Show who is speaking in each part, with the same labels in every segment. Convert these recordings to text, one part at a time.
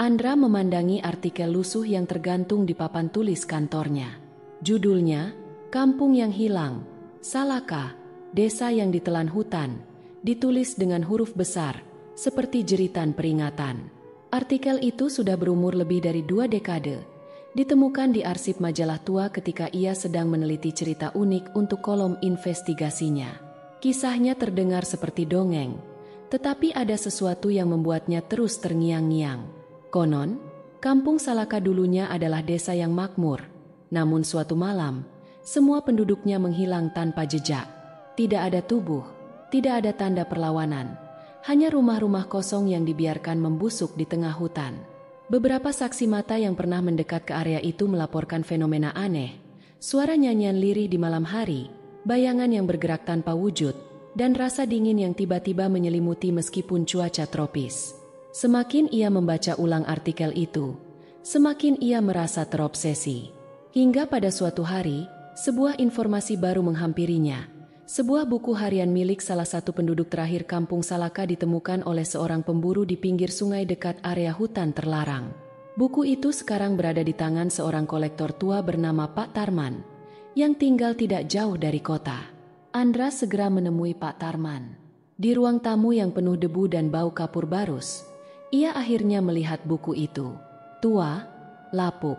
Speaker 1: Andra memandangi artikel lusuh yang tergantung di papan tulis kantornya. Judulnya, Kampung yang Hilang, Salaka, Desa yang Ditelan Hutan, ditulis dengan huruf besar, seperti jeritan peringatan. Artikel itu sudah berumur lebih dari 2 dekade. Ditemukan di arsip majalah tua ketika ia sedang meneliti cerita unik untuk kolom investigasinya. Kisahnya terdengar seperti dongeng, tetapi ada sesuatu yang membuatnya terus terngiang-ngiang. Konon, Kampung Salaka dulunya adalah desa yang makmur. Namun suatu malam, semua penduduknya menghilang tanpa jejak. Tidak ada tubuh, tidak ada tanda perlawanan. Hanya rumah-rumah kosong yang dibiarkan membusuk di tengah hutan. Beberapa saksi mata yang pernah mendekat ke area itu melaporkan fenomena aneh. Suara nyanyian lirih di malam hari, bayangan yang bergerak tanpa wujud, dan rasa dingin yang tiba-tiba menyelimuti meskipun cuaca tropis. Semakin ia membaca ulang artikel itu, semakin ia merasa terobsesi. Hingga pada suatu hari, sebuah informasi baru menghampirinya. Sebuah buku harian milik salah satu penduduk terakhir Kampung Salaka ditemukan oleh seorang pemburu di pinggir sungai dekat area hutan terlarang. Buku itu sekarang berada di tangan seorang kolektor tua bernama Pak Tarman, yang tinggal tidak jauh dari kota. Andra segera menemui Pak Tarman. Di ruang tamu yang penuh debu dan bau kapur barus, ia akhirnya melihat buku itu. Tua, lapuk,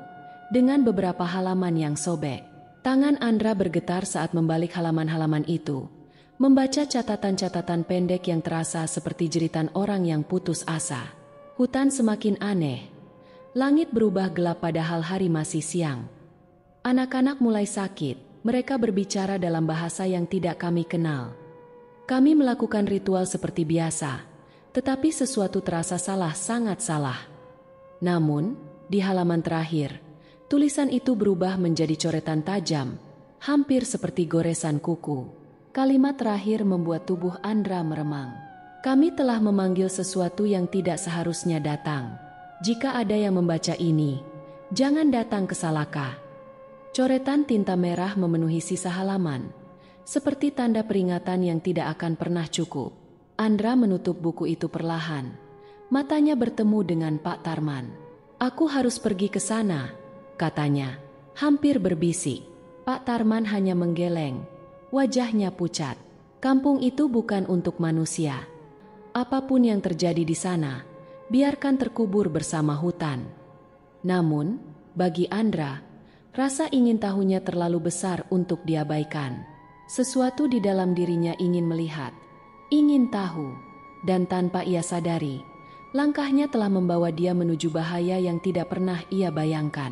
Speaker 1: dengan beberapa halaman yang sobek. Tangan Andra bergetar saat membalik halaman-halaman itu, membaca catatan-catatan pendek yang terasa seperti jeritan orang yang putus asa. Hutan semakin aneh. Langit berubah gelap padahal hari masih siang. Anak-anak mulai sakit, mereka berbicara dalam bahasa yang tidak kami kenal. Kami melakukan ritual seperti biasa, tetapi sesuatu terasa salah, sangat salah. Namun, di halaman terakhir, tulisan itu berubah menjadi coretan tajam, hampir seperti goresan kuku. Kalimat terakhir membuat tubuh Andra meremang. Kami telah memanggil sesuatu yang tidak seharusnya datang. Jika ada yang membaca ini, jangan datang ke Salaka. Coretan tinta merah memenuhi sisa halaman, seperti tanda peringatan yang tidak akan pernah cukup. Andra menutup buku itu perlahan. Matanya bertemu dengan Pak Tarman. Aku harus pergi ke sana, katanya, hampir berbisik. Pak Tarman hanya menggeleng, wajahnya pucat. Kampung itu bukan untuk manusia. Apapun yang terjadi di sana, biarkan terkubur bersama hutan. Namun, bagi Andra, rasa ingin tahunya terlalu besar untuk diabaikan. Sesuatu di dalam dirinya ingin melihat, ingin tahu, dan tanpa ia sadari, langkahnya telah membawa dia menuju bahaya yang tidak pernah ia bayangkan.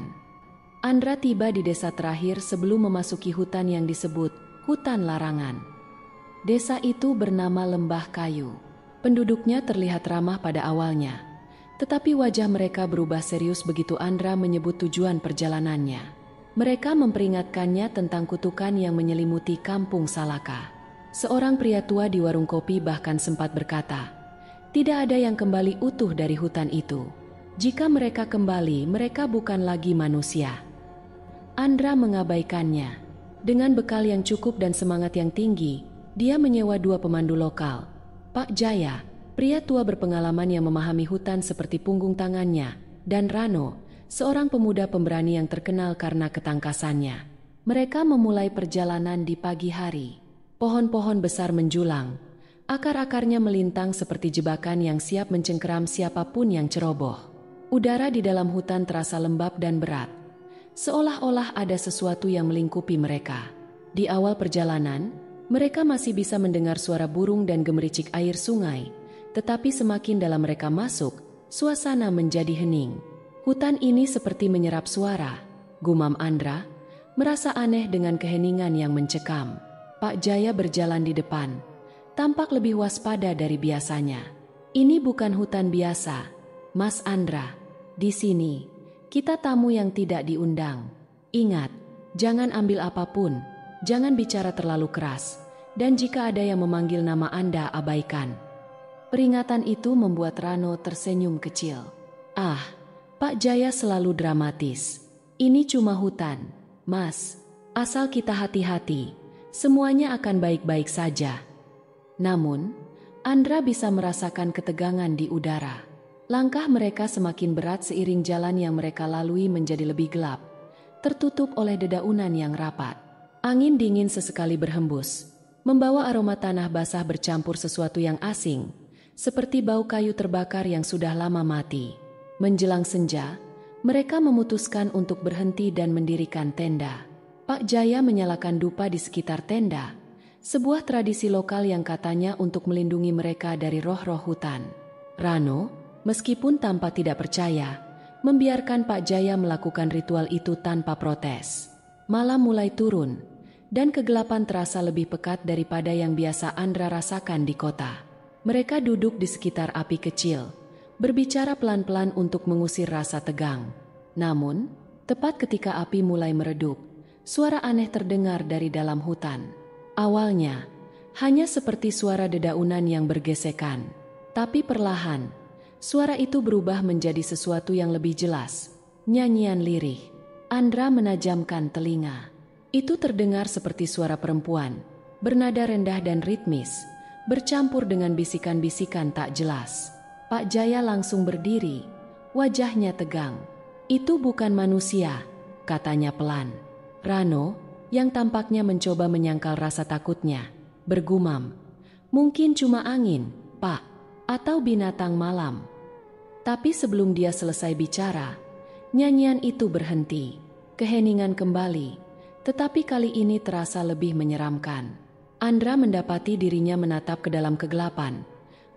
Speaker 1: Andra tiba di desa terakhir sebelum memasuki hutan yang disebut hutan larangan. Desa itu bernama Lembah Kayu. Penduduknya terlihat ramah pada awalnya, tetapi wajah mereka berubah serius begitu Andra menyebut tujuan perjalanannya. Mereka memperingatkannya tentang kutukan yang menyelimuti Kampung Salaka. Seorang pria tua di warung kopi bahkan sempat berkata, tidak ada yang kembali utuh dari hutan itu. Jika mereka kembali, mereka bukan lagi manusia. Andra mengabaikannya. Dengan bekal yang cukup dan semangat yang tinggi, dia menyewa 2 pemandu lokal. Pak Jaya, pria tua berpengalaman yang memahami hutan seperti punggung tangannya, dan Rano, seorang pemuda pemberani yang terkenal karena ketangkasannya. Mereka memulai perjalanan di pagi hari. Pohon-pohon besar menjulang. Akar-akarnya melintang seperti jebakan yang siap mencengkeram siapapun yang ceroboh. Udara di dalam hutan terasa lembab dan berat. Seolah-olah ada sesuatu yang melingkupi mereka. Di awal perjalanan, mereka masih bisa mendengar suara burung dan gemericik air sungai. Tetapi semakin dalam mereka masuk, suasana menjadi hening. Hutan ini seperti menyerap suara, gumam Andra, merasa aneh dengan keheningan yang mencekam. Pak Jaya berjalan di depan, tampak lebih waspada dari biasanya. Ini bukan hutan biasa, Mas Andra. Di sini, kita tamu yang tidak diundang. Ingat, jangan ambil apapun, jangan bicara terlalu keras, dan jika ada yang memanggil nama Anda, abaikan. Peringatan itu membuat Rano tersenyum kecil. Ah, Pak Jaya selalu dramatis. Ini cuma hutan, Mas. Asal kita hati-hati, semuanya akan baik-baik saja. Namun, Andra bisa merasakan ketegangan di udara. Langkah mereka semakin berat seiring jalan yang mereka lalui menjadi lebih gelap, tertutup oleh dedaunan yang rapat. Angin dingin sesekali berhembus, membawa aroma tanah basah bercampur sesuatu yang asing, seperti bau kayu terbakar yang sudah lama mati. Menjelang senja, mereka memutuskan untuk berhenti dan mendirikan tenda. Pak Jaya menyalakan dupa di sekitar tenda, sebuah tradisi lokal yang katanya untuk melindungi mereka dari roh-roh hutan. Rano, meskipun tanpa tidak percaya, membiarkan Pak Jaya melakukan ritual itu tanpa protes. Malam mulai turun, dan kegelapan terasa lebih pekat daripada yang biasa Andra rasakan di kota. Mereka duduk di sekitar api kecil, berbicara pelan-pelan untuk mengusir rasa tegang. Namun, tepat ketika api mulai meredup, suara aneh terdengar dari dalam hutan. Awalnya, hanya seperti suara dedaunan yang bergesekan. Tapi perlahan, suara itu berubah menjadi sesuatu yang lebih jelas. Nyanyian lirih. Andra menajamkan telinga. Itu terdengar seperti suara perempuan, bernada rendah dan ritmis, bercampur dengan bisikan-bisikan tak jelas. Pak Jaya langsung berdiri, wajahnya tegang. Itu bukan manusia, katanya pelan. Rano, yang tampaknya mencoba menyangkal rasa takutnya, bergumam, "Mungkin cuma angin, Pak, atau binatang malam." Tapi sebelum dia selesai bicara, nyanyian itu berhenti. Keheningan kembali, tetapi kali ini terasa lebih menyeramkan. Andra mendapati dirinya menatap ke dalam kegelapan,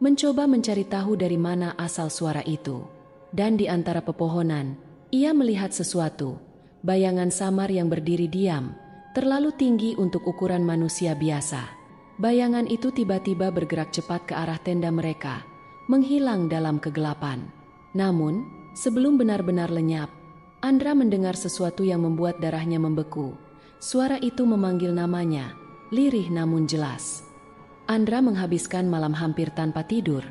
Speaker 1: mencoba mencari tahu dari mana asal suara itu. Dan di antara pepohonan, ia melihat sesuatu. Bayangan samar yang berdiri diam, terlalu tinggi untuk ukuran manusia biasa. Bayangan itu tiba-tiba bergerak cepat ke arah tenda mereka, menghilang dalam kegelapan. Namun, sebelum benar-benar lenyap, Andra mendengar sesuatu yang membuat darahnya membeku. Suara itu memanggil namanya, lirih namun jelas. Andra menghabiskan malam hampir tanpa tidur,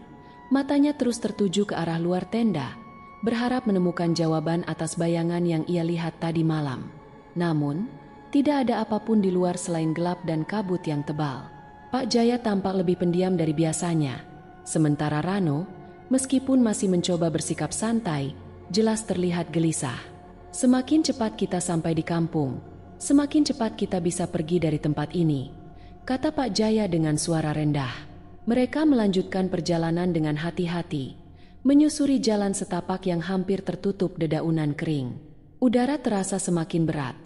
Speaker 1: matanya terus tertuju ke arah luar tenda, berharap menemukan jawaban atas bayangan yang ia lihat tadi malam. Namun, tidak ada apapun di luar selain gelap dan kabut yang tebal. Pak Jaya tampak lebih pendiam dari biasanya. Sementara Rano, meskipun masih mencoba bersikap santai, jelas terlihat gelisah. "Semakin cepat kita sampai di kampung, semakin cepat kita bisa pergi dari tempat ini," kata Pak Jaya dengan suara rendah. Mereka melanjutkan perjalanan dengan hati-hati, menyusuri jalan setapak yang hampir tertutup dedaunan kering. Udara terasa semakin berat,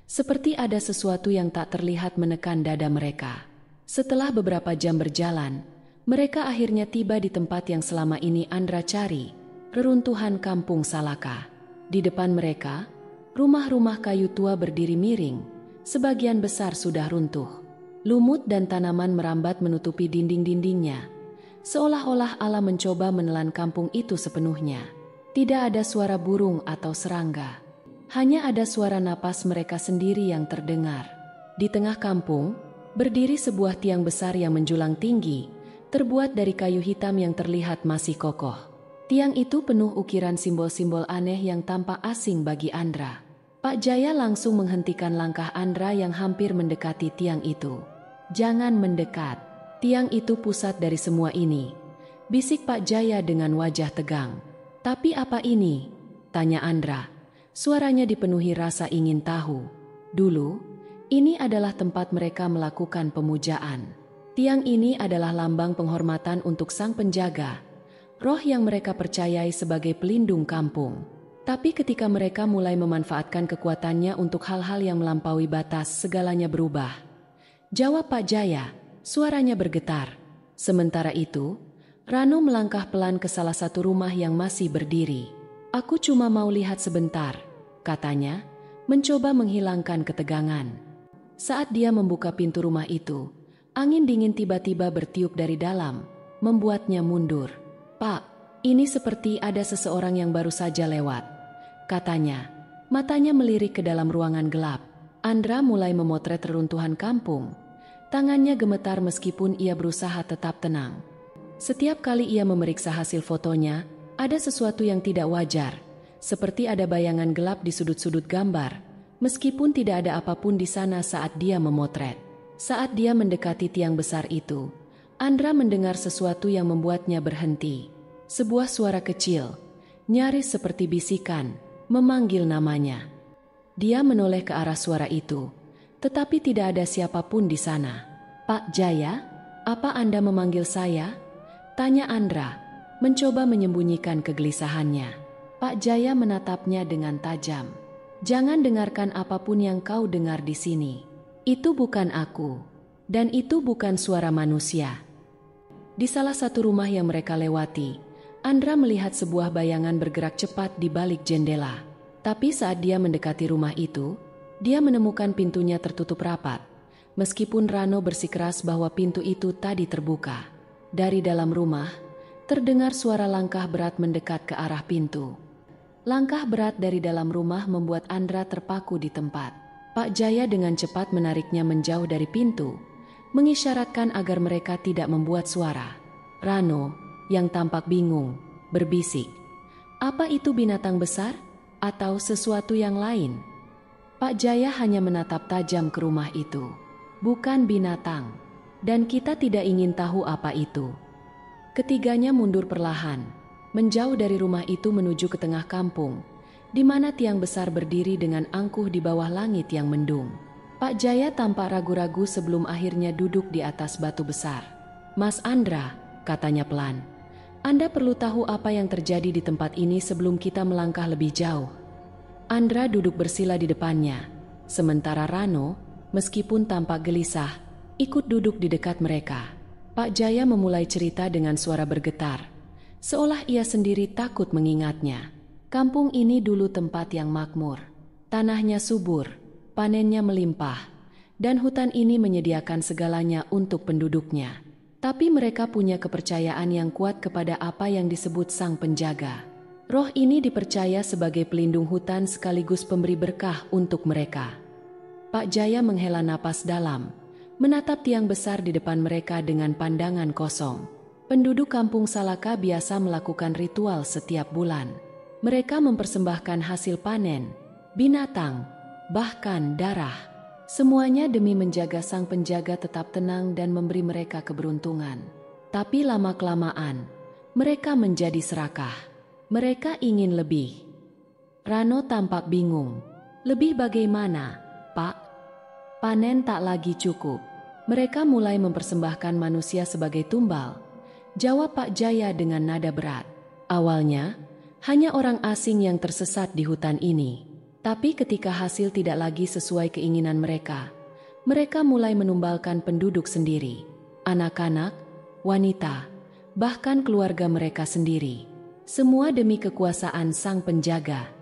Speaker 1: seperti ada sesuatu yang tak terlihat menekan dada mereka. Setelah beberapa jam berjalan, mereka akhirnya tiba di tempat yang selama ini Andra cari, reruntuhan kampung Salaka. Di depan mereka, rumah-rumah kayu tua berdiri miring, sebagian besar sudah runtuh. Lumut dan tanaman merambat menutupi dinding-dindingnya, seolah-olah Allah mencoba menelan kampung itu sepenuhnya. Tidak ada suara burung atau serangga, hanya ada suara napas mereka sendiri yang terdengar. Di tengah kampung, berdiri sebuah tiang besar yang menjulang tinggi, terbuat dari kayu hitam yang terlihat masih kokoh. Tiang itu penuh ukiran simbol-simbol aneh yang tampak asing bagi Andra. Pak Jaya langsung menghentikan langkah Andra yang hampir mendekati tiang itu. "Jangan mendekat. Tiang itu pusat dari semua ini," bisik Pak Jaya dengan wajah tegang. "Tapi apa ini?" tanya Andra. Suaranya dipenuhi rasa ingin tahu. Dulu, ini adalah tempat mereka melakukan pemujaan. Tiang ini adalah lambang penghormatan untuk sang penjaga, roh yang mereka percayai sebagai pelindung kampung. Tapi ketika mereka mulai memanfaatkan kekuatannya untuk hal-hal yang melampaui batas, segalanya berubah. Jawab Pak Jaya. Suaranya bergetar. Sementara itu, Rano melangkah pelan ke salah satu rumah yang masih berdiri. "Aku cuma mau lihat sebentar," katanya, mencoba menghilangkan ketegangan. Saat dia membuka pintu rumah itu, angin dingin tiba-tiba bertiup dari dalam, membuatnya mundur. "Pak, ini seperti ada seseorang yang baru saja lewat," katanya. Matanya melirik ke dalam ruangan gelap. Andra mulai memotret reruntuhan kampung. Tangannya gemetar meskipun ia berusaha tetap tenang. Setiap kali ia memeriksa hasil fotonya, ada sesuatu yang tidak wajar, seperti ada bayangan gelap di sudut-sudut gambar, meskipun tidak ada apapun di sana saat dia memotret. Saat dia mendekati tiang besar itu, Andra mendengar sesuatu yang membuatnya berhenti. sebuah suara kecil, nyaris seperti bisikan, memanggil namanya. Dia menoleh ke arah suara itu, tetapi tidak ada siapapun di sana. "Pak Jaya, apa Anda memanggil saya?" tanya Andra, mencoba menyembunyikan kegelisahannya. Pak Jaya menatapnya dengan tajam. "Jangan dengarkan apapun yang kau dengar di sini. Itu bukan aku, dan itu bukan suara manusia." Di salah satu rumah yang mereka lewati, Andra melihat sebuah bayangan bergerak cepat di balik jendela. Tapi saat dia mendekati rumah itu, dia menemukan pintunya tertutup rapat, meskipun Rano bersikeras bahwa pintu itu tadi terbuka. Dari dalam rumah, terdengar suara langkah berat mendekat ke arah pintu. Langkah berat dari dalam rumah membuat Andra terpaku di tempat. Pak Jaya dengan cepat menariknya menjauh dari pintu, mengisyaratkan agar mereka tidak membuat suara. Rano, yang tampak bingung, berbisik, "Apa itu binatang besar? Atau sesuatu yang lain?" Pak Jaya hanya menatap tajam ke rumah itu. "Bukan binatang, dan kita tidak ingin tahu apa itu." Ketiganya mundur perlahan, menjauh dari rumah itu menuju ke tengah kampung, di mana tiang besar berdiri dengan angkuh di bawah langit yang mendung. Pak Jaya tampak ragu-ragu sebelum akhirnya duduk di atas batu besar. "Mas Andra," katanya pelan, "Anda perlu tahu apa yang terjadi di tempat ini sebelum kita melangkah lebih jauh." Andra duduk bersila di depannya, sementara Rano, meskipun tampak gelisah, ikut duduk di dekat mereka. Pak Jaya memulai cerita dengan suara bergetar, seolah ia sendiri takut mengingatnya. Kampung ini dulu tempat yang makmur. Tanahnya subur, panennya melimpah, dan hutan ini menyediakan segalanya untuk penduduknya. Tapi mereka punya kepercayaan yang kuat kepada apa yang disebut Sang Penjaga. Roh ini dipercaya sebagai pelindung hutan sekaligus pemberi berkah untuk mereka. Pak Jaya menghela napas dalam, menatap tiang besar di depan mereka dengan pandangan kosong. Penduduk kampung Salaka biasa melakukan ritual setiap bulan. Mereka mempersembahkan hasil panen, binatang, bahkan darah. Semuanya demi menjaga Sang Penjaga tetap tenang dan memberi mereka keberuntungan. Tapi lama-kelamaan, mereka menjadi serakah. Mereka ingin lebih. Rano tampak bingung. "Lebih bagaimana, Pak? Panen tak lagi cukup. Mereka mulai mempersembahkan manusia sebagai tumbal," jawab Pak Jaya dengan nada berat. "Awalnya, hanya orang asing yang tersesat di hutan ini. Tapi ketika hasil tidak lagi sesuai keinginan mereka, mereka mulai menumbalkan penduduk sendiri, anak-anak, wanita, bahkan keluarga mereka sendiri. Semua demi kekuasaan Sang Penjaga."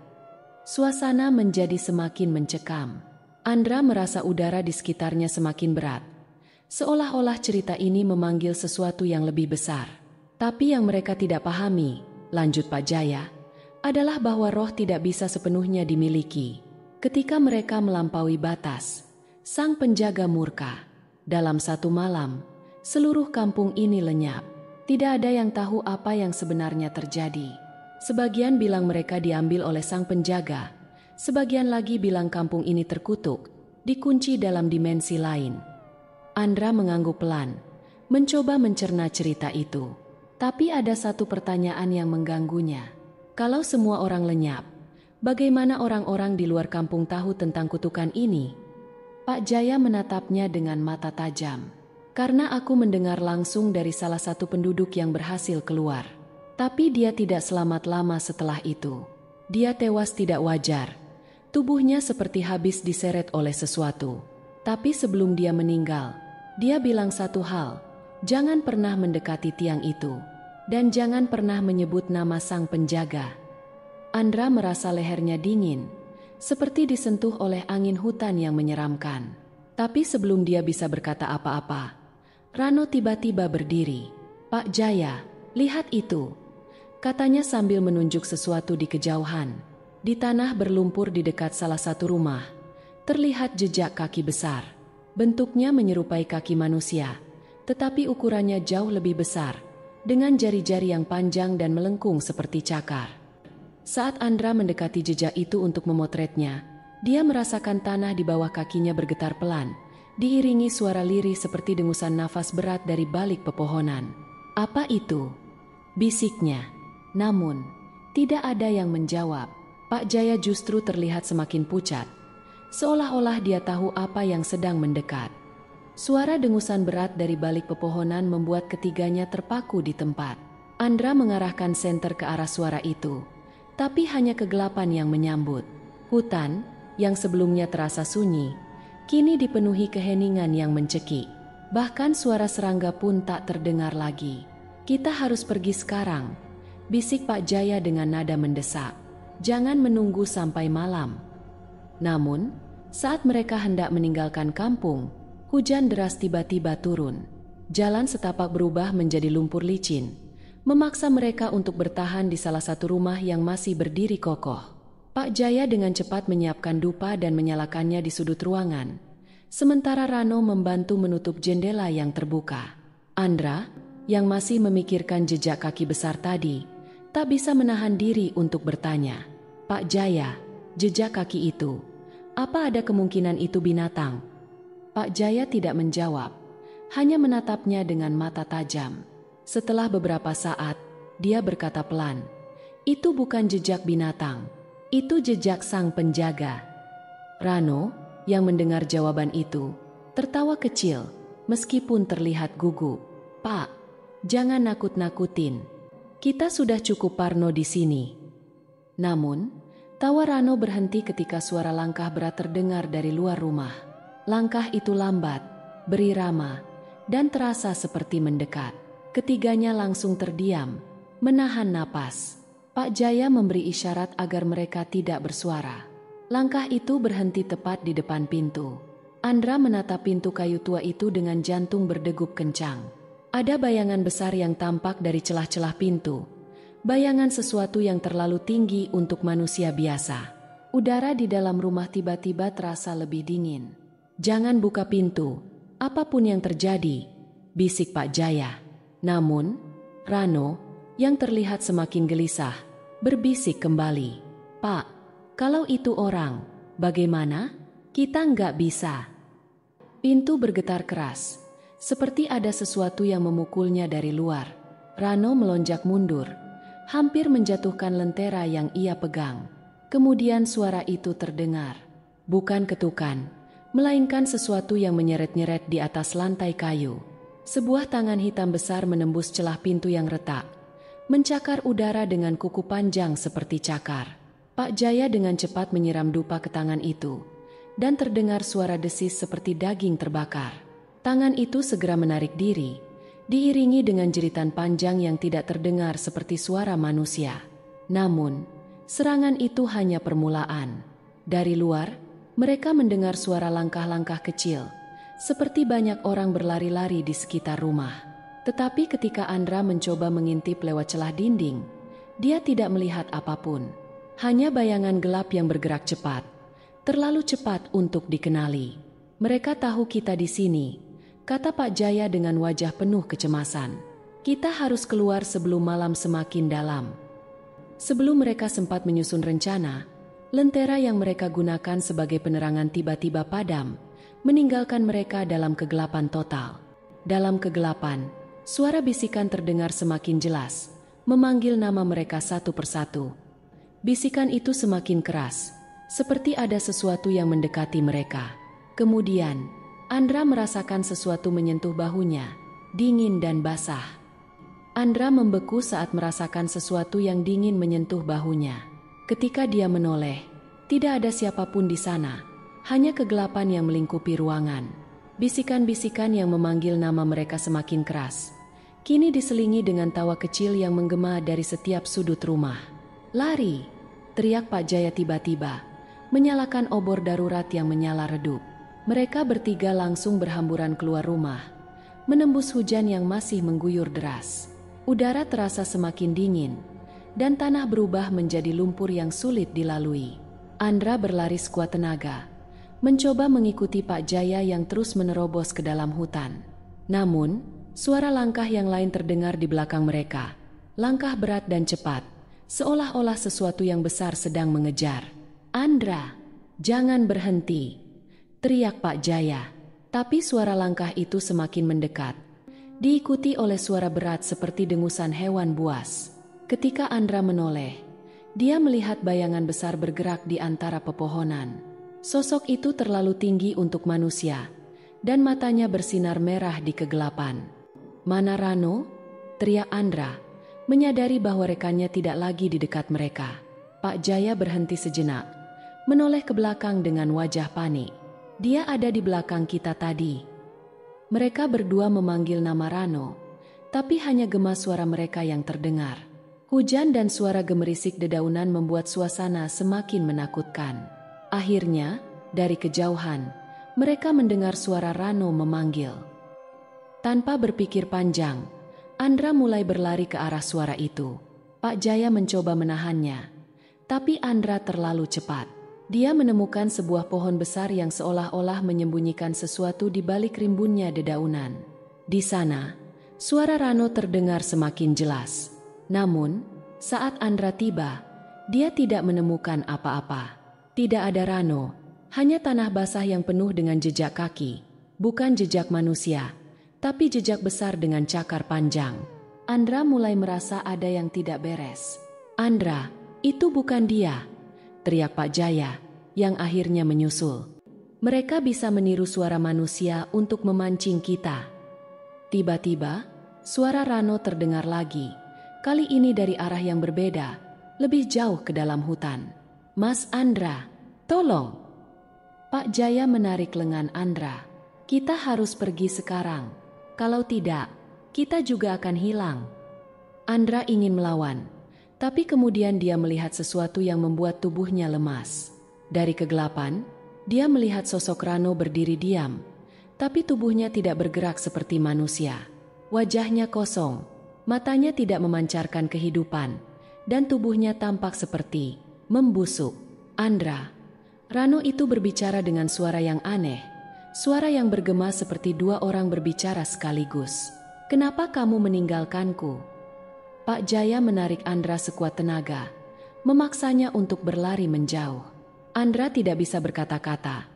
Speaker 1: Suasana menjadi semakin mencekam. Andra merasa udara di sekitarnya semakin berat, seolah-olah cerita ini memanggil sesuatu yang lebih besar. Tapi yang mereka tidak pahami, lanjut Pak Jaya, adalah bahwa roh tidak bisa sepenuhnya dimiliki. Ketika mereka melampaui batas, Sang Penjaga murka. Dalam satu malam, seluruh kampung ini lenyap. Tidak ada yang tahu apa yang sebenarnya terjadi. Sebagian bilang mereka diambil oleh Sang Penjaga, sebagian lagi bilang kampung ini terkutuk, dikunci dalam dimensi lain. Andra mengangguk pelan, mencoba mencerna cerita itu. Tapi ada satu pertanyaan yang mengganggunya. Kalau semua orang lenyap, bagaimana orang-orang di luar kampung tahu tentang kutukan ini? Pak Jaya menatapnya dengan mata tajam. "Karena aku mendengar langsung dari salah satu penduduk yang berhasil keluar. Tapi dia tidak selamat lama setelah itu. Dia tewas tidak wajar. Tubuhnya seperti habis diseret oleh sesuatu. Tapi sebelum dia meninggal, dia bilang satu hal, jangan pernah mendekati tiang itu. Dan jangan pernah menyebut nama Sang Penjaga." Andra merasa lehernya dingin, seperti disentuh oleh angin hutan yang menyeramkan. Tapi sebelum dia bisa berkata apa-apa, Rano tiba-tiba berdiri. "Pak Jaya, lihat itu," katanya sambil menunjuk sesuatu di kejauhan. Di tanah berlumpur di dekat salah satu rumah, terlihat jejak kaki besar. Bentuknya menyerupai kaki manusia, tetapi ukurannya jauh lebih besar, dengan jari-jari yang panjang dan melengkung seperti cakar. Saat Andra mendekati jejak itu untuk memotretnya, dia merasakan tanah di bawah kakinya bergetar pelan, diiringi suara lirih seperti dengusan nafas berat dari balik pepohonan. "Apa itu?" bisiknya. Namun, tidak ada yang menjawab. Pak Jaya justru terlihat semakin pucat, seolah-olah dia tahu apa yang sedang mendekat. Suara dengusan berat dari balik pepohonan membuat ketiganya terpaku di tempat. Andra mengarahkan senter ke arah suara itu, tapi hanya kegelapan yang menyambut. Hutan, yang sebelumnya terasa sunyi, kini dipenuhi keheningan yang mencekik. Bahkan suara serangga pun tak terdengar lagi. "Kita harus pergi sekarang," bisik Pak Jaya dengan nada mendesak. "Jangan menunggu sampai malam." Namun, saat mereka hendak meninggalkan kampung, hujan deras tiba-tiba turun. Jalan setapak berubah menjadi lumpur licin, memaksa mereka untuk bertahan di salah satu rumah yang masih berdiri kokoh. Pak Jaya dengan cepat menyiapkan dupa dan menyalakannya di sudut ruangan, sementara Rano membantu menutup jendela yang terbuka. Andra, yang masih memikirkan jejak kaki besar tadi, tak bisa menahan diri untuk bertanya, "Pak Jaya, jejak kaki itu, apa ada kemungkinan itu binatang?" Pak Jaya tidak menjawab, hanya menatapnya dengan mata tajam. Setelah beberapa saat, dia berkata pelan, "Itu bukan jejak binatang, itu jejak sang penjaga." Rano, yang mendengar jawaban itu, tertawa kecil, meskipun terlihat gugup. "Pak, jangan nakut-nakutin. Kita sudah cukup parno di sini." Namun, tawa Rano berhenti ketika suara langkah berat terdengar dari luar rumah. Langkah itu lambat, berirama, dan terasa seperti mendekat. Ketiganya langsung terdiam, menahan napas. Pak Jaya memberi isyarat agar mereka tidak bersuara. Langkah itu berhenti tepat di depan pintu. Andra menatap pintu kayu tua itu dengan jantung berdegup kencang. Ada bayangan besar yang tampak dari celah-celah pintu. Bayangan sesuatu yang terlalu tinggi untuk manusia biasa. Udara di dalam rumah tiba-tiba terasa lebih dingin. "Jangan buka pintu, apapun yang terjadi," bisik Pak Jaya. Namun, Rano, yang terlihat semakin gelisah, berbisik kembali, "Pak, kalau itu orang, bagaimana? Kita nggak bisa." Pintu bergetar keras, seperti ada sesuatu yang memukulnya dari luar. Rano melonjak mundur, hampir menjatuhkan lentera yang ia pegang. Kemudian suara itu terdengar. Bukan ketukan, melainkan sesuatu yang menyeret-nyeret di atas lantai kayu. Sebuah tangan hitam besar menembus celah pintu yang retak, mencakar udara dengan kuku panjang seperti cakar. Pak Jaya dengan cepat menyiram dupa ke tangan itu, dan terdengar suara desis seperti daging terbakar. Tangan itu segera menarik diri, diiringi dengan jeritan panjang yang tidak terdengar seperti suara manusia. Namun, serangan itu hanya permulaan. Dari luar, mereka mendengar suara langkah-langkah kecil, seperti banyak orang berlari-lari di sekitar rumah. Tetapi ketika Andra mencoba mengintip lewat celah dinding, dia tidak melihat apapun. Hanya bayangan gelap yang bergerak cepat, terlalu cepat untuk dikenali. "Mereka tahu kita di sini," kata Pak Jaya dengan wajah penuh kecemasan. "Kita harus keluar sebelum malam semakin dalam." Sebelum mereka sempat menyusun rencana, lentera yang mereka gunakan sebagai penerangan tiba-tiba padam, meninggalkan mereka dalam kegelapan total. Dalam kegelapan, suara bisikan terdengar semakin jelas, memanggil nama mereka satu persatu. Bisikan itu semakin keras, seperti ada sesuatu yang mendekati mereka. Kemudian, Andra merasakan sesuatu menyentuh bahunya, dingin dan basah. Andra membeku saat merasakan sesuatu yang dingin menyentuh bahunya. Ketika dia menoleh, tidak ada siapapun di sana. Hanya kegelapan yang melingkupi ruangan. Bisikan-bisikan yang memanggil nama mereka semakin keras. Kini diselingi dengan tawa kecil yang menggema dari setiap sudut rumah. "Lari!" teriak Pak Jaya tiba-tiba, menyalakan obor darurat yang menyala redup. Mereka bertiga langsung berhamburan keluar rumah, menembus hujan yang masih mengguyur deras. Udara terasa semakin dingin, dan tanah berubah menjadi lumpur yang sulit dilalui. Andra berlari sekuat tenaga, mencoba mengikuti Pak Jaya yang terus menerobos ke dalam hutan. Namun, suara langkah yang lain terdengar di belakang mereka. Langkah berat dan cepat, seolah-olah sesuatu yang besar sedang mengejar. "Andra, jangan berhenti!" teriak Pak Jaya. Tapi suara langkah itu semakin mendekat, diikuti oleh suara berat seperti dengusan hewan buas. Ketika Andra menoleh, dia melihat bayangan besar bergerak di antara pepohonan. Sosok itu terlalu tinggi untuk manusia, dan matanya bersinar merah di kegelapan. "Mana Rano?" teriak Andra, menyadari bahwa rekannya tidak lagi di dekat mereka. Pak Jaya berhenti sejenak, menoleh ke belakang dengan wajah panik. "Dia ada di belakang kita tadi." Mereka berdua memanggil nama Rano, tapi hanya gema suara mereka yang terdengar. Hujan dan suara gemerisik dedaunan membuat suasana semakin menakutkan. Akhirnya, dari kejauhan, mereka mendengar suara Rano memanggil. Tanpa berpikir panjang, Andra mulai berlari ke arah suara itu. Pak Jaya mencoba menahannya, tapi Andra terlalu cepat. Dia menemukan sebuah pohon besar yang seolah-olah menyembunyikan sesuatu di balik rimbunnya dedaunan. Di sana, suara Rano terdengar semakin jelas. Namun, saat Andra tiba, dia tidak menemukan apa-apa. Tidak ada Rano, hanya tanah basah yang penuh dengan jejak kaki. Bukan jejak manusia, tapi jejak besar dengan cakar panjang. Andra mulai merasa ada yang tidak beres. "Andra, itu bukan dia!" teriak Pak Jaya, yang akhirnya menyusul. "Mereka bisa meniru suara manusia untuk memancing kita." Tiba-tiba, suara Rano terdengar lagi. Kali ini dari arah yang berbeda, lebih jauh ke dalam hutan. "Mas Andra, tolong!" Pak Jaya menarik lengan Andra. "Kita harus pergi sekarang. Kalau tidak, kita juga akan hilang." Andra ingin melawan, tapi kemudian dia melihat sesuatu yang membuat tubuhnya lemas. Dari kegelapan, dia melihat sosok Rano berdiri diam, tapi tubuhnya tidak bergerak seperti manusia. Wajahnya kosong, matanya tidak memancarkan kehidupan, dan tubuhnya tampak seperti membusuk. "Andra." Rano itu berbicara dengan suara yang aneh, suara yang bergema seperti dua orang berbicara sekaligus. "Kenapa kamu meninggalkanku?" Pak Jaya menarik Andra sekuat tenaga, memaksanya untuk berlari menjauh. Andra tidak bisa berkata-kata.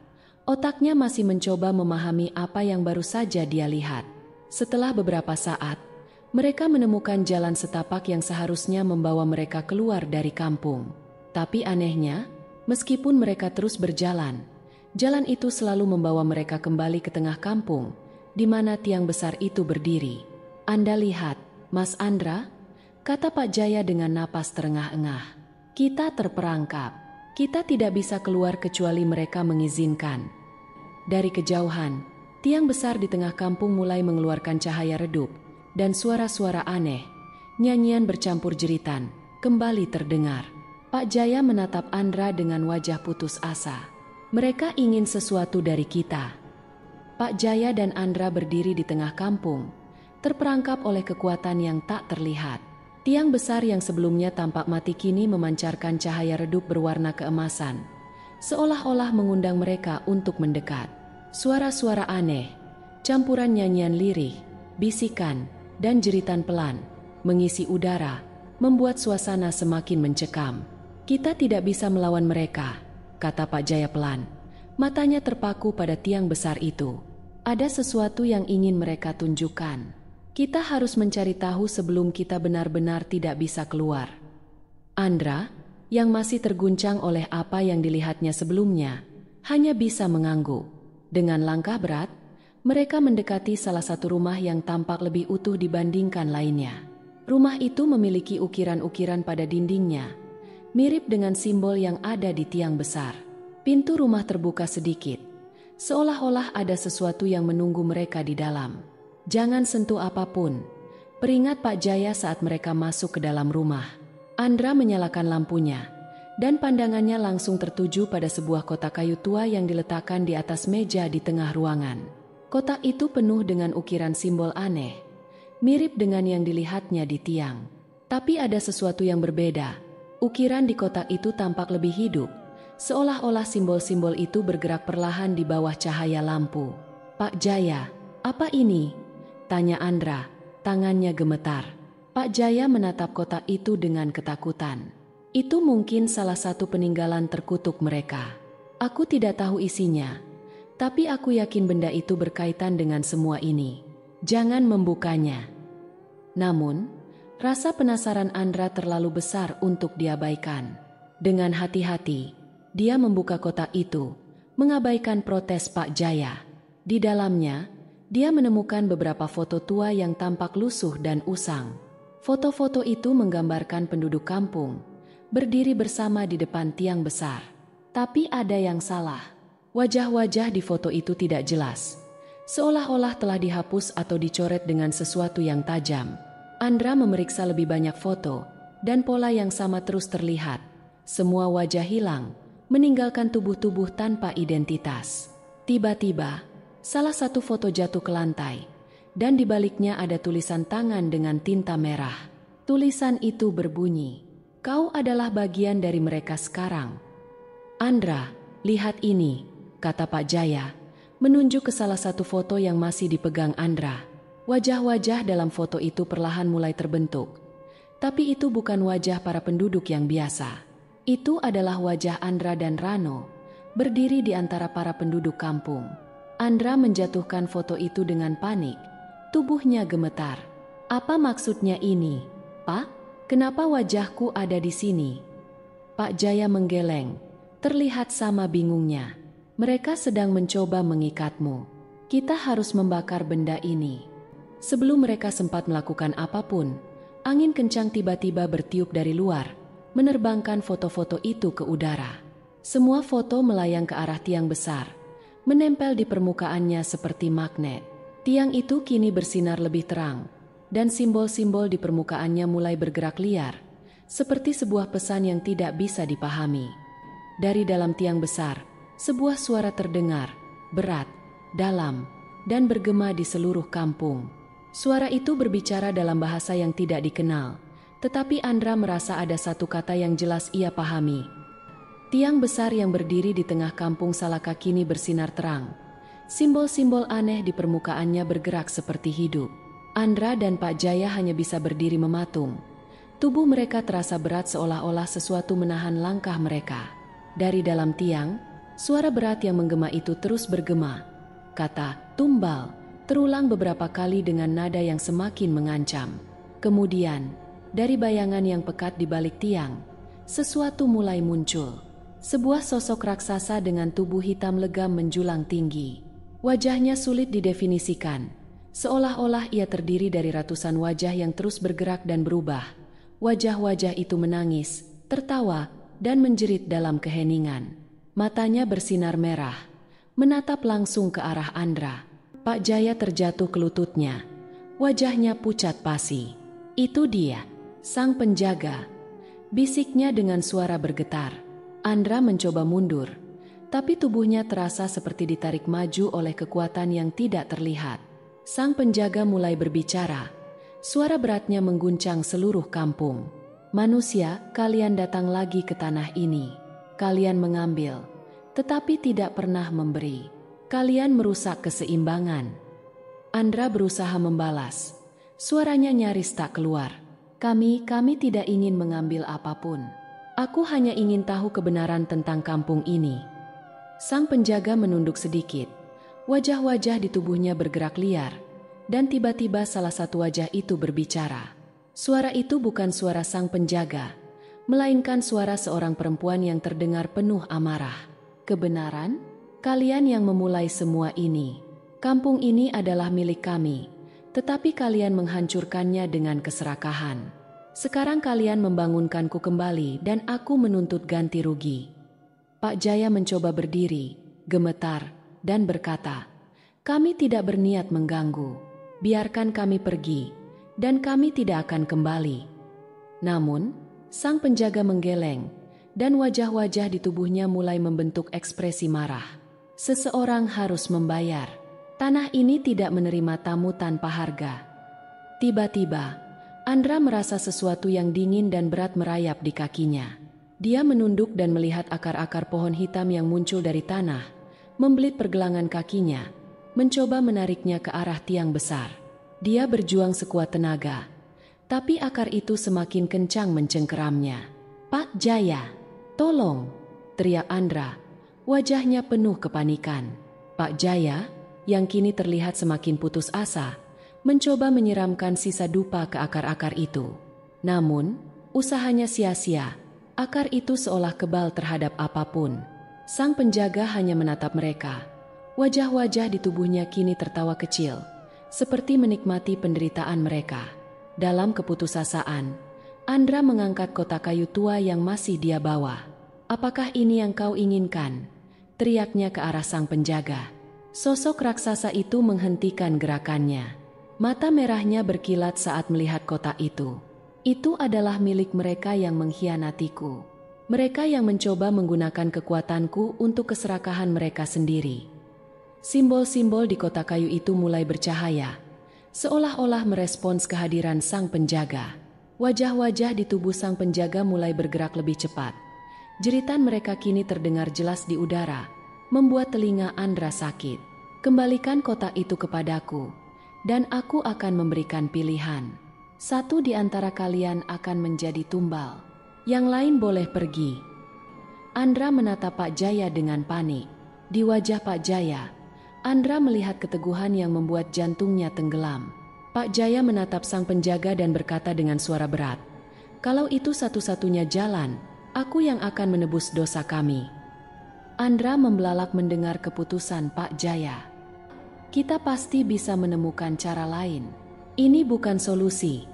Speaker 1: Otaknya masih mencoba memahami apa yang baru saja dia lihat. Setelah beberapa saat, mereka menemukan jalan setapak yang seharusnya membawa mereka keluar dari kampung. Tapi anehnya, meskipun mereka terus berjalan, jalan itu selalu membawa mereka kembali ke tengah kampung, di mana tiang besar itu berdiri. "Anda lihat, Mas Andra?" kata Pak Jaya dengan napas terengah-engah. "Kita terperangkap. Kita tidak bisa keluar kecuali mereka mengizinkan." Dari kejauhan, tiang besar di tengah kampung mulai mengeluarkan cahaya redup, dan suara-suara aneh, nyanyian bercampur jeritan, kembali terdengar. Pak Jaya menatap Andra dengan wajah putus asa. "Mereka ingin sesuatu dari kita." Pak Jaya dan Andra berdiri di tengah kampung, terperangkap oleh kekuatan yang tak terlihat. Tiang besar yang sebelumnya tampak mati kini memancarkan cahaya redup berwarna keemasan, seolah-olah mengundang mereka untuk mendekat. Suara-suara aneh, campuran nyanyian lirih, bisikan, dan jeritan pelan, mengisi udara, membuat suasana semakin mencekam. "Kita tidak bisa melawan mereka," kata Pak Jaya pelan. Matanya terpaku pada tiang besar itu. "Ada sesuatu yang ingin mereka tunjukkan. Kita harus mencari tahu sebelum kita benar-benar tidak bisa keluar." Andra, yang masih terguncang oleh apa yang dilihatnya sebelumnya, hanya bisa mengangguk. Dengan langkah berat, mereka mendekati salah satu rumah yang tampak lebih utuh dibandingkan lainnya. Rumah itu memiliki ukiran-ukiran pada dindingnya, mirip dengan simbol yang ada di tiang besar. Pintu rumah terbuka sedikit, seolah-olah ada sesuatu yang menunggu mereka di dalam. "Jangan sentuh apapun," peringat Pak Jaya saat mereka masuk ke dalam rumah. Andra menyalakan lampunya, dan pandangannya langsung tertuju pada sebuah kotak kayu tua yang diletakkan di atas meja di tengah ruangan. Kotak itu penuh dengan ukiran simbol aneh, mirip dengan yang dilihatnya di tiang. Tapi ada sesuatu yang berbeda. Ukiran di kotak itu tampak lebih hidup, seolah-olah simbol-simbol itu bergerak perlahan di bawah cahaya lampu. "Pak Jaya, apa ini?" tanya Andra, tangannya gemetar. Pak Jaya menatap kotak itu dengan ketakutan. "Itu mungkin salah satu peninggalan terkutuk mereka. Aku tidak tahu isinya, tapi aku yakin benda itu berkaitan dengan semua ini. Jangan membukanya." Namun, Rasa penasaran Andra terlalu besar untuk diabaikan. Dengan hati-hati, dia membuka kotak itu, mengabaikan protes Pak Jaya. Di dalamnya, dia menemukan beberapa foto tua yang tampak lusuh dan usang. Foto-foto itu menggambarkan penduduk kampung, berdiri bersama di depan tiang besar. Tapi ada yang salah. Wajah-wajah di foto itu tidak jelas, seolah-olah telah dihapus atau dicoret dengan sesuatu yang tajam. Andra memeriksa lebih banyak foto, dan pola yang sama terus terlihat. Semua wajah hilang, meninggalkan tubuh-tubuh tanpa identitas. Tiba-tiba, salah satu foto jatuh ke lantai, dan di baliknya ada tulisan tangan dengan tinta merah. Tulisan itu berbunyi, "Kau adalah bagian dari mereka sekarang." "Andra, lihat ini," kata Pak Jaya, menunjuk ke salah satu foto yang masih dipegang Andra. Wajah-wajah dalam foto itu perlahan mulai terbentuk. Tapi itu bukan wajah para penduduk yang biasa. Itu adalah wajah Andra dan Rano, berdiri di antara para penduduk kampung. Andra menjatuhkan foto itu dengan panik. Tubuhnya gemetar. "Apa maksudnya ini, Pak? Kenapa wajahku ada di sini?" Pak Jaya menggeleng. Terlihat sama bingungnya. "Mereka sedang mencoba mengikatmu. Kita harus membakar benda ini." Sebelum mereka sempat melakukan apapun, angin kencang tiba-tiba bertiup dari luar, menerbangkan foto-foto itu ke udara. Semua foto melayang ke arah tiang besar, menempel di permukaannya seperti magnet. Tiang itu kini bersinar lebih terang, dan simbol-simbol di permukaannya mulai bergerak liar, seperti sebuah pesan yang tidak bisa dipahami. Dari dalam tiang besar, sebuah suara terdengar, berat, dalam, dan bergema di seluruh kampung. Suara itu berbicara dalam bahasa yang tidak dikenal, tetapi Andra merasa ada satu kata yang jelas ia pahami. Tiang besar yang berdiri di tengah kampung Salaka kini bersinar terang. Simbol-simbol aneh di permukaannya bergerak seperti hidup. Andra dan Pak Jaya hanya bisa berdiri mematung. Tubuh mereka terasa berat seolah-olah sesuatu menahan langkah mereka. Dari dalam tiang, suara berat yang menggema itu terus bergema. Kata "tumbal" terulang beberapa kali dengan nada yang semakin mengancam. Kemudian, dari bayangan yang pekat di balik tiang, sesuatu mulai muncul. Sebuah sosok raksasa dengan tubuh hitam legam menjulang tinggi. Wajahnya sulit didefinisikan, seolah-olah ia terdiri dari ratusan wajah yang terus bergerak dan berubah. Wajah-wajah itu menangis, tertawa, dan menjerit dalam keheningan. Matanya bersinar merah, menatap langsung ke arah Andra. Pak Jaya terjatuh ke lututnya. Wajahnya pucat pasi. "Itu dia, sang penjaga," bisiknya dengan suara bergetar. Andra mencoba mundur, tapi tubuhnya terasa seperti ditarik maju oleh kekuatan yang tidak terlihat. Sang penjaga mulai berbicara. Suara beratnya mengguncang seluruh kampung. "Manusia, kalian datang lagi ke tanah ini. Kalian mengambil, tetapi tidak pernah memberi. Kalian merusak keseimbangan." Andra berusaha membalas. Suaranya nyaris tak keluar. Kami tidak ingin mengambil apapun. Aku hanya ingin tahu kebenaran tentang kampung ini." Sang penjaga menunduk sedikit. Wajah-wajah di tubuhnya bergerak liar, dan tiba-tiba salah satu wajah itu berbicara. Suara itu bukan suara sang penjaga, melainkan suara seorang perempuan yang terdengar penuh amarah. "Kebenaran? Kalian yang memulai semua ini. Kampung ini adalah milik kami, tetapi kalian menghancurkannya dengan keserakahan. Sekarang kalian membangunkanku kembali dan aku menuntut ganti rugi." Pak Jaya mencoba berdiri, gemetar, dan berkata, "Kami tidak berniat mengganggu. Biarkan kami pergi, dan kami tidak akan kembali." Namun, sang penjaga menggeleng, dan wajah-wajah di tubuhnya mulai membentuk ekspresi marah. "Seseorang harus membayar. Tanah ini tidak menerima tamu tanpa harga." Tiba-tiba, Andra merasa sesuatu yang dingin dan berat merayap di kakinya. Dia menunduk dan melihat akar-akar pohon hitam yang muncul dari tanah, membelit pergelangan kakinya, mencoba menariknya ke arah tiang besar. Dia berjuang sekuat tenaga, tapi akar itu semakin kencang mencengkeramnya. "Pak Jaya, tolong!" teriak Andra, wajahnya penuh kepanikan. Pak Jaya, yang kini terlihat semakin putus asa, mencoba menyiramkan sisa dupa ke akar-akar itu. Namun, usahanya sia-sia. Akar itu seolah kebal terhadap apapun. Sang penjaga hanya menatap mereka. Wajah-wajah di tubuhnya kini tertawa kecil, seperti menikmati penderitaan mereka. Dalam keputusasaan, Andra mengangkat kotak kayu tua yang masih dia bawa. "Apakah ini yang kau inginkan?" teriaknya ke arah sang penjaga. Sosok raksasa itu menghentikan gerakannya. Mata merahnya berkilat saat melihat kotak itu. Itu adalah milik mereka yang mengkhianatiku. Mereka yang mencoba menggunakan kekuatanku untuk keserakahan mereka sendiri. Simbol-simbol di kotak kayu itu mulai bercahaya, seolah-olah merespons kehadiran sang penjaga. Wajah-wajah di tubuh sang penjaga mulai bergerak lebih cepat. Jeritan mereka kini terdengar jelas di udara, membuat telinga Andra sakit. "Kembalikan kotak itu kepadaku, dan aku akan memberikan pilihan. Satu di antara kalian akan menjadi tumbal, yang lain boleh pergi." Andra menatap Pak Jaya dengan panik. Di wajah Pak Jaya, Andra melihat keteguhan yang membuat jantungnya tenggelam. Pak Jaya menatap sang penjaga dan berkata dengan suara berat, "Kalau itu satu-satunya jalan, aku yang akan menebus dosa kami." Andra membelalak mendengar keputusan Pak Jaya. "Kita pasti bisa menemukan cara lain. Ini bukan solusi,"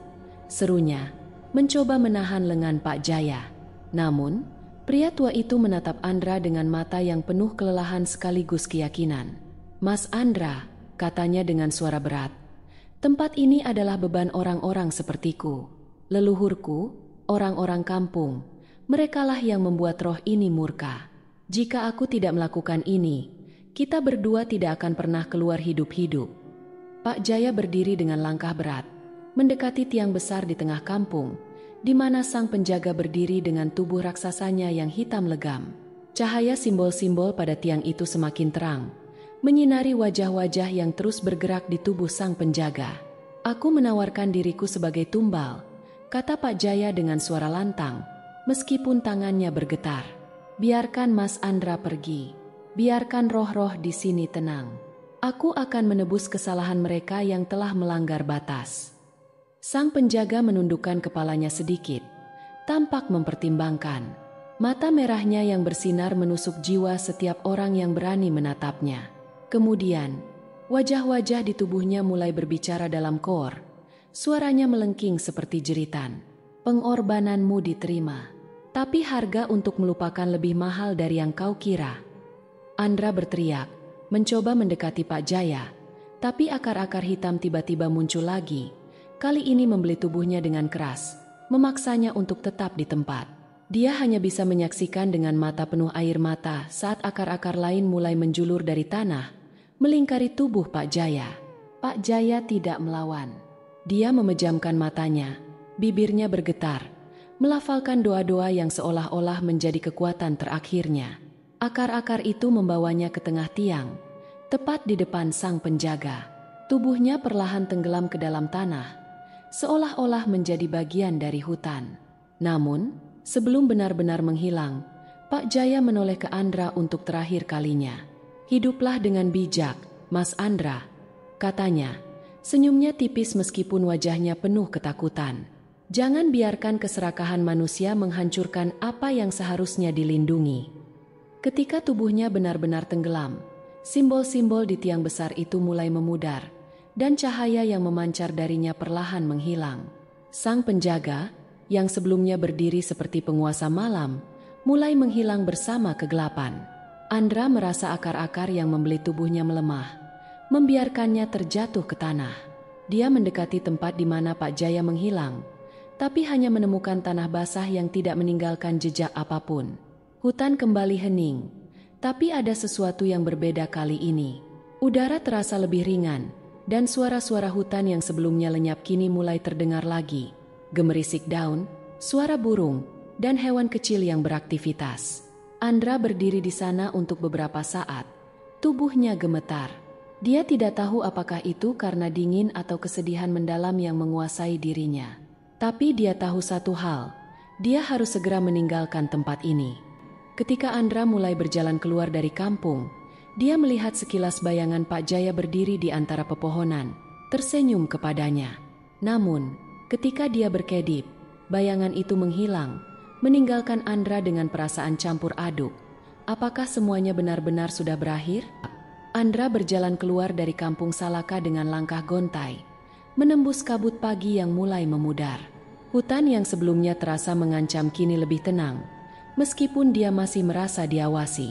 Speaker 1: serunya, mencoba menahan lengan Pak Jaya. Namun, pria tua itu menatap Andra dengan mata yang penuh kelelahan sekaligus keyakinan. "Mas Andra," katanya dengan suara berat, "tempat ini adalah beban orang-orang sepertiku. Leluhurku, orang-orang kampung, merekalah yang membuat roh ini murka. Jika aku tidak melakukan ini, kita berdua tidak akan pernah keluar hidup-hidup." Pak Jaya berdiri dengan langkah berat, mendekati tiang besar di tengah kampung, di mana sang penjaga berdiri dengan tubuh raksasanya yang hitam legam. Cahaya simbol-simbol pada tiang itu semakin terang, menyinari wajah-wajah yang terus bergerak di tubuh sang penjaga. "Aku menawarkan diriku sebagai tumbal," kata Pak Jaya dengan suara lantang, meskipun tangannya bergetar. "Biarkan Mas Andra pergi. Biarkan roh-roh di sini tenang. Aku akan menebus kesalahan mereka yang telah melanggar batas." Sang penjaga menundukkan kepalanya sedikit, tampak mempertimbangkan. Mata merahnya yang bersinar menusuk jiwa setiap orang yang berani menatapnya. Kemudian, wajah-wajah di tubuhnya mulai berbicara dalam kor. Suaranya melengking seperti jeritan. "Pengorbananmu diterima, tapi harga untuk melupakan lebih mahal dari yang kau kira." Andra berteriak, mencoba mendekati Pak Jaya, tapi akar-akar hitam tiba-tiba muncul lagi. Kali ini membeli tubuhnya dengan keras, memaksanya untuk tetap di tempat. Dia hanya bisa menyaksikan dengan mata penuh air mata saat akar-akar lain mulai menjulur dari tanah, melingkari tubuh Pak Jaya. Pak Jaya tidak melawan. Dia memejamkan matanya, bibirnya bergetar, melafalkan doa-doa yang seolah-olah menjadi kekuatan terakhirnya. Akar-akar itu membawanya ke tengah tiang, tepat di depan sang penjaga. Tubuhnya perlahan tenggelam ke dalam tanah, seolah-olah menjadi bagian dari hutan. Namun, sebelum benar-benar menghilang, Pak Jaya menoleh ke Andra untuk terakhir kalinya. "Hiduplah dengan bijak, Mas Andra," katanya. Senyumnya tipis meskipun wajahnya penuh ketakutan. "Jangan biarkan keserakahan manusia menghancurkan apa yang seharusnya dilindungi." Ketika tubuhnya benar-benar tenggelam, simbol-simbol di tiang besar itu mulai memudar, dan cahaya yang memancar darinya perlahan menghilang. Sang penjaga, yang sebelumnya berdiri seperti penguasa malam, mulai menghilang bersama kegelapan. Andra merasa akar-akar yang membeli tubuhnya melemah, membiarkannya terjatuh ke tanah. Dia mendekati tempat di mana Pak Jaya menghilang, tapi hanya menemukan tanah basah yang tidak meninggalkan jejak apapun. Hutan kembali hening, tapi ada sesuatu yang berbeda kali ini. Udara terasa lebih ringan, dan suara-suara hutan yang sebelumnya lenyap kini mulai terdengar lagi. Gemerisik daun, suara burung, dan hewan kecil yang beraktivitas. Andra berdiri di sana untuk beberapa saat. Tubuhnya gemetar. Dia tidak tahu apakah itu karena dingin atau kesedihan mendalam yang menguasai dirinya. Tapi dia tahu satu hal, dia harus segera meninggalkan tempat ini. Ketika Andra mulai berjalan keluar dari kampung, dia melihat sekilas bayangan Pak Jaya berdiri di antara pepohonan, tersenyum kepadanya. Namun, ketika dia berkedip, bayangan itu menghilang, meninggalkan Andra dengan perasaan campur aduk. Apakah semuanya benar-benar sudah berakhir? Andra berjalan keluar dari kampung Salaka dengan langkah gontai, menembus kabut pagi yang mulai memudar. Hutan yang sebelumnya terasa mengancam kini lebih tenang, meskipun dia masih merasa diawasi.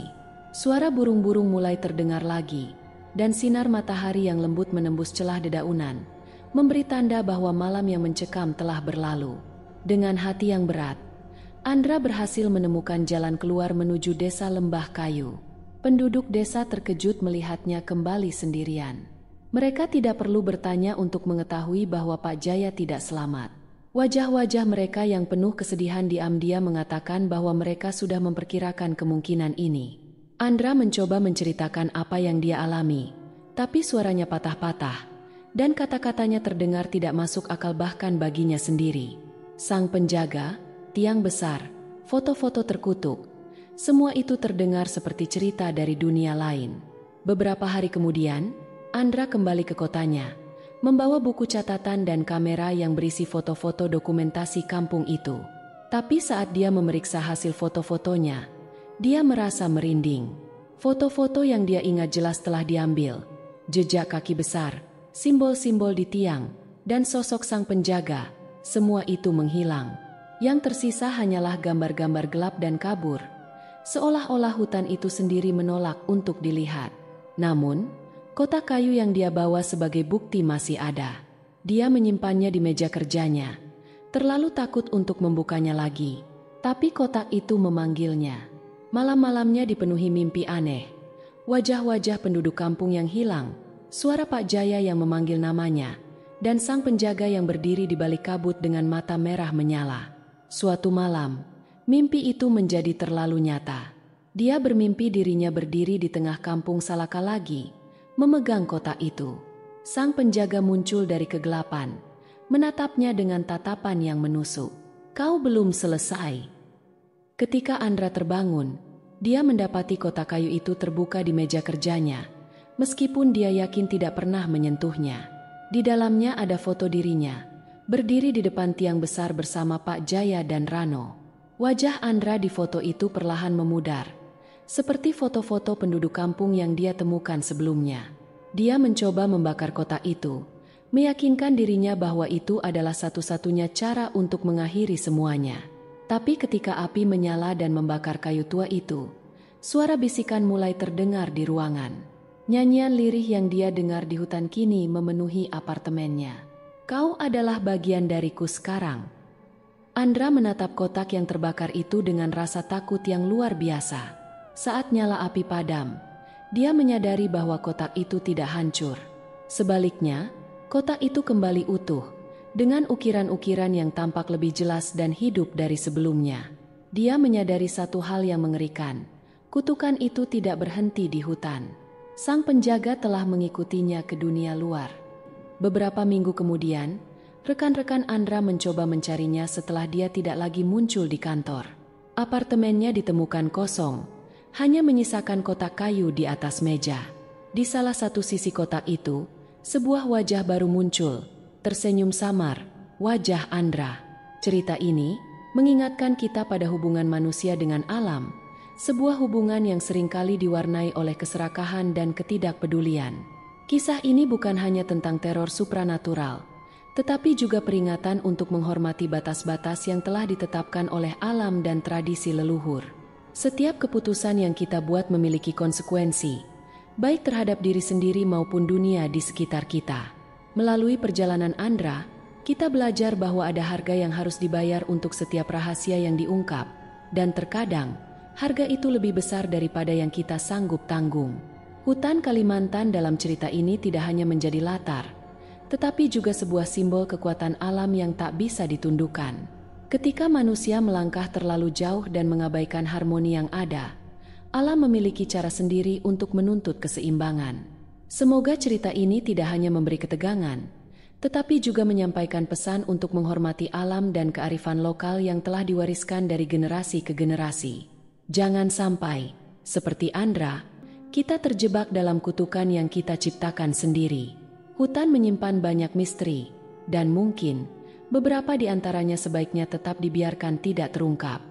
Speaker 1: Suara burung-burung mulai terdengar lagi, dan sinar matahari yang lembut menembus celah dedaunan, memberi tanda bahwa malam yang mencekam telah berlalu. Dengan hati yang berat, Andra berhasil menemukan jalan keluar menuju desa Lembah Kayu. Penduduk desa terkejut melihatnya kembali sendirian. Mereka tidak perlu bertanya untuk mengetahui bahwa Pak Jaya tidak selamat. Wajah-wajah mereka yang penuh kesedihan diam-diam mengatakan bahwa mereka sudah memperkirakan kemungkinan ini. Andra mencoba menceritakan apa yang dia alami, tapi suaranya patah-patah, dan kata-katanya terdengar tidak masuk akal bahkan baginya sendiri. Sang penjaga, tiang besar, foto-foto terkutuk, semua itu terdengar seperti cerita dari dunia lain. Beberapa hari kemudian, Andra kembali ke kotanya, membawa buku catatan dan kamera yang berisi foto-foto dokumentasi kampung itu. Tapi saat dia memeriksa hasil foto-fotonya, dia merasa merinding. Foto-foto yang dia ingat jelas telah diambil. Jejak kaki besar, simbol-simbol di tiang, dan sosok sang penjaga, semua itu menghilang. Yang tersisa hanyalah gambar-gambar gelap dan kabur, seolah-olah hutan itu sendiri menolak untuk dilihat. Namun, kotak kayu yang dia bawa sebagai bukti masih ada. Dia menyimpannya di meja kerjanya, terlalu takut untuk membukanya lagi. Tapi kotak itu memanggilnya. Malam-malamnya dipenuhi mimpi aneh. Wajah-wajah penduduk kampung yang hilang, suara Pak Jaya yang memanggil namanya, dan sang penjaga yang berdiri di balik kabut dengan mata merah menyala. Suatu malam, mimpi itu menjadi terlalu nyata. Dia bermimpi dirinya berdiri di tengah kampung Salaka lagi, memegang kotak itu. Sang penjaga muncul dari kegelapan, menatapnya dengan tatapan yang menusuk. "Kau belum selesai." Ketika Andra terbangun, dia mendapati kotak kayu itu terbuka di meja kerjanya, meskipun dia yakin tidak pernah menyentuhnya. Di dalamnya ada foto dirinya, berdiri di depan tiang besar bersama Pak Jaya dan Rano. Wajah Andra di foto itu perlahan memudar, seperti foto-foto penduduk kampung yang dia temukan sebelumnya. Dia mencoba membakar kotak itu, meyakinkan dirinya bahwa itu adalah satu-satunya cara untuk mengakhiri semuanya. Tapi ketika api menyala dan membakar kayu tua itu, suara bisikan mulai terdengar di ruangan. Nyanyian lirih yang dia dengar di hutan kini memenuhi apartemennya. "Kau adalah bagian dariku sekarang." Andra menatap kotak yang terbakar itu dengan rasa takut yang luar biasa. Saat nyala api padam, dia menyadari bahwa kotak itu tidak hancur. Sebaliknya, kotak itu kembali utuh, dengan ukiran-ukiran yang tampak lebih jelas dan hidup dari sebelumnya. Dia menyadari satu hal yang mengerikan. Kutukan itu tidak berhenti di hutan. Sang penjaga telah mengikutinya ke dunia luar. Beberapa minggu kemudian, rekan-rekan Andra mencoba mencarinya setelah dia tidak lagi muncul di kantor. Apartemennya ditemukan kosong, hanya menyisakan kotak kayu di atas meja. Di salah satu sisi kotak itu, sebuah wajah baru muncul. Tersenyum samar, wajah Andra. Cerita ini mengingatkan kita pada hubungan manusia dengan alam, sebuah hubungan yang seringkali diwarnai oleh keserakahan dan ketidakpedulian. Kisah ini bukan hanya tentang teror supranatural, tetapi juga peringatan untuk menghormati batas-batas yang telah ditetapkan oleh alam dan tradisi leluhur. Setiap keputusan yang kita buat memiliki konsekuensi, baik terhadap diri sendiri maupun dunia di sekitar kita. Melalui perjalanan Andra, kita belajar bahwa ada harga yang harus dibayar untuk setiap rahasia yang diungkap, dan terkadang, harga itu lebih besar daripada yang kita sanggup tanggung. Hutan Kalimantan dalam cerita ini tidak hanya menjadi latar, tetapi juga sebuah simbol kekuatan alam yang tak bisa ditundukkan. Ketika manusia melangkah terlalu jauh dan mengabaikan harmoni yang ada, alam memiliki cara sendiri untuk menuntut keseimbangan. Semoga cerita ini tidak hanya memberi ketegangan, tetapi juga menyampaikan pesan untuk menghormati alam dan kearifan lokal yang telah diwariskan dari generasi ke generasi. Jangan sampai, seperti Andra, kita terjebak dalam kutukan yang kita ciptakan sendiri. Hutan menyimpan banyak misteri, dan mungkin beberapa di antaranya sebaiknya tetap dibiarkan tidak terungkap.